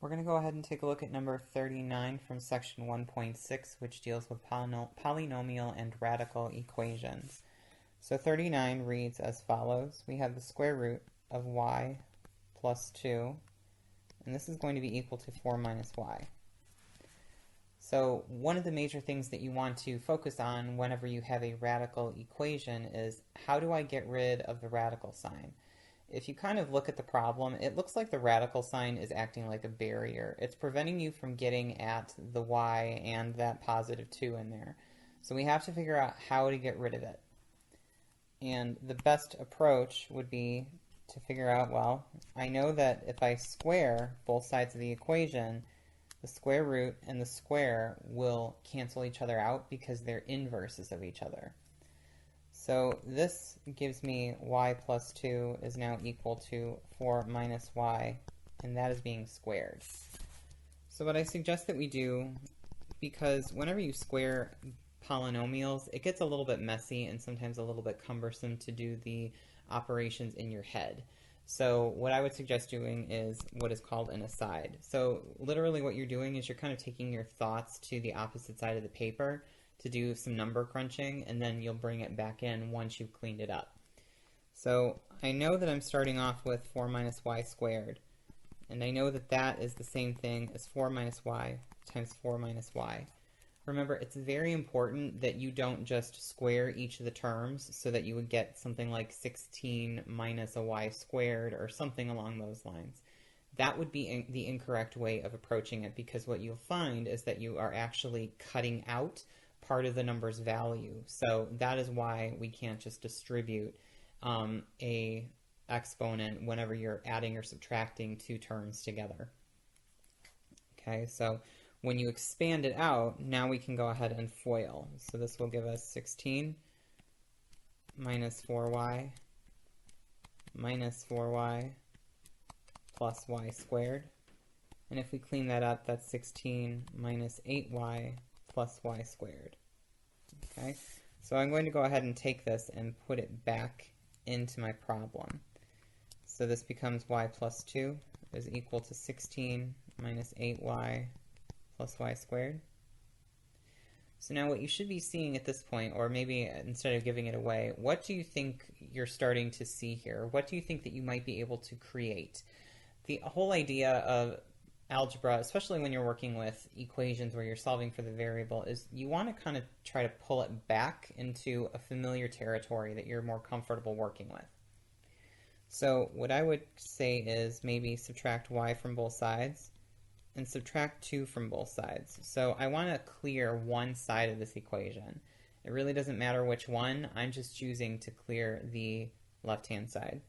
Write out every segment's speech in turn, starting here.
We're going to go ahead and take a look at number 39 from section 1.6, which deals with polynomial and radical equations. So 39 reads as follows. We have the square root of y plus 2, and this is going to be equal to 4 minus y. So one of the major things that you want to focus on whenever you have a radical equation is, how do I get rid of the radical sign? If you kind of look at the problem, it looks like the radical sign is acting like a barrier. It's preventing you from getting at the y and that positive 2 in there. So we have to figure out how to get rid of it. And the best approach would be to figure out, well, I know that if I square both sides of the equation, the square root and the square will cancel each other out because they're inverses of each other. So this gives me y plus 2 is now equal to 4 minus y, and that is being squared. So what I suggest that we do, because whenever you square polynomials, it gets a little bit messy and sometimes a little bit cumbersome to do the operations in your head. So what I would suggest doing is what is called an aside. So literally what you're doing is you're kind of taking your thoughts to the opposite side of the paper to do some number crunching, and then you'll bring it back in once you've cleaned it up. So I know that I'm starting off with 4 minus y squared, and I know that that is the same thing as 4 minus y times 4 minus y. Remember, it's very important that you don't just square each of the terms so that you would get something like 16 minus a y squared or something along those lines. That would be the incorrect way of approaching it, because what you'll find is that you are actually cutting out part of the number's value. So that is why we can't just distribute a exponent whenever you're adding or subtracting two terms together. Okay, so when you expand it out, now we can go ahead and FOIL. So this will give us 16 minus 4y minus 4y plus y squared. And if we clean that up, that's 16 minus 8y plus y squared. Okay, so I'm going to go ahead and take this and put it back into my problem. So this becomes y plus 2 is equal to 16 minus 8y plus y squared. So now what you should be seeing at this point, or maybe instead of giving it away, what do you think you're starting to see here? What do you think that you might be able to create? The whole idea of algebra, especially when you're working with equations where you're solving for the variable, is you want to kind of try to pull it back into a familiar territory that you're more comfortable working with. So what I would say is maybe subtract y from both sides and subtract 2 from both sides. So I want to clear one side of this equation. It really doesn't matter which one, I'm just choosing to clear the left-hand side.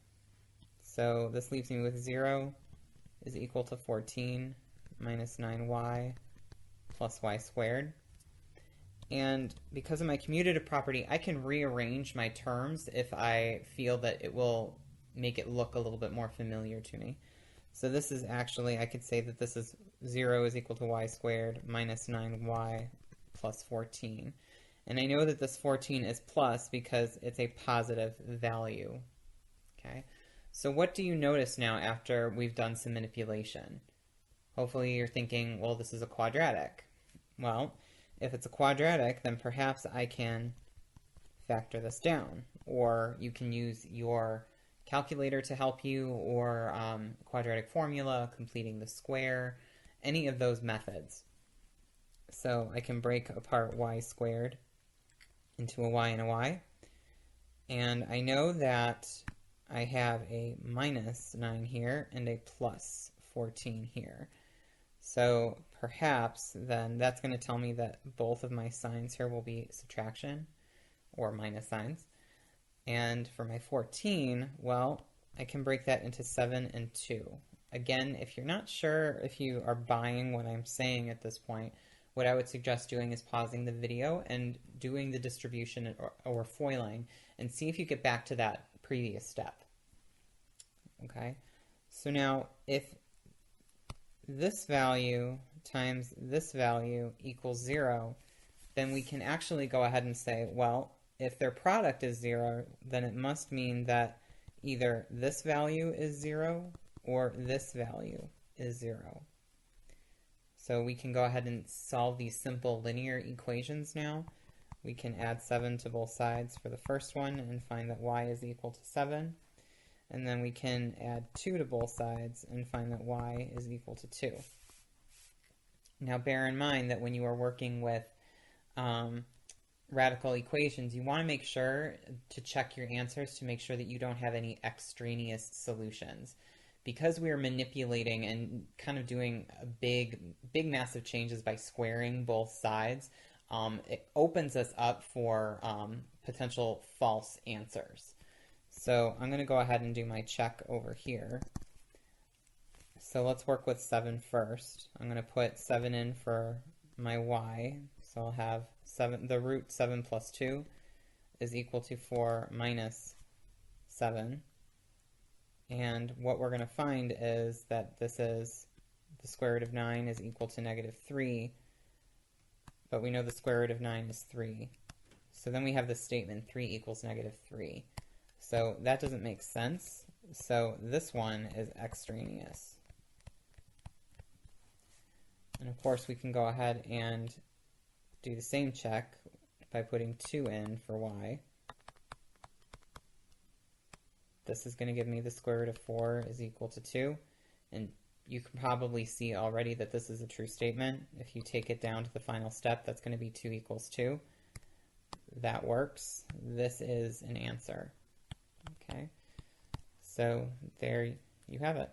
So this leaves me with 0 is equal to 14 minus 9y plus y squared. And because of my commutative property, I can rearrange my terms if I feel that it will make it look a little bit more familiar to me. So this is actually, I could say that this is 0 is equal to y squared minus 9y plus 14. And I know that this 14 is plus because it's a positive value. Okay. So what do you notice now after we've done some manipulation? Hopefully you're thinking, well, this is a quadratic. Well, if it's a quadratic, then perhaps I can factor this down, or you can use your calculator to help you, or quadratic formula, completing the square, any of those methods. So I can break apart y squared into a y and a y, and I know that I have a minus 9 here and a plus 14 here. So perhaps then that's going to tell me that both of my signs here will be subtraction or minus signs. And for my 14, well, I can break that into 7 and 2. Again, if you're not sure if you are buying what I'm saying at this point, what I would suggest doing is pausing the video and doing the distribution or foiling and see if you get back to that previous step. Okay, so now if this value times this value equals 0, then we can actually go ahead and say, well, if their product is 0, then it must mean that either this value is 0 or this value is 0. So we can go ahead and solve these simple linear equations now. We can add 7 to both sides for the first one and find that y is equal to 7. And then we can add 2 to both sides and find that y is equal to 2. Now bear in mind that when you are working with radical equations, you want to make sure to check your answers to make sure that you don't have any extraneous solutions. Because we are manipulating and kind of doing a big massive changes by squaring both sides, it opens us up for potential false answers. So I'm going to go ahead and do my check over here. So let's work with 7 first. I'm going to put 7 in for my y. So I'll have 7, the root 7 plus 2 is equal to 4 minus 7. And what we're going to find is that this is the square root of 9 is equal to negative 3, but we know the square root of 9 is 3. So then we have this statement, 3 equals negative 3. So that doesn't make sense. So this one is extraneous. And of course we can go ahead and do the same check by putting 2 in for y. This is going to give me the square root of 4 is equal to 2. And you can probably see already that this is a true statement. If you take it down to the final step, that's going to be 2 equals 2. That works. This is an answer. Okay, so there you have it.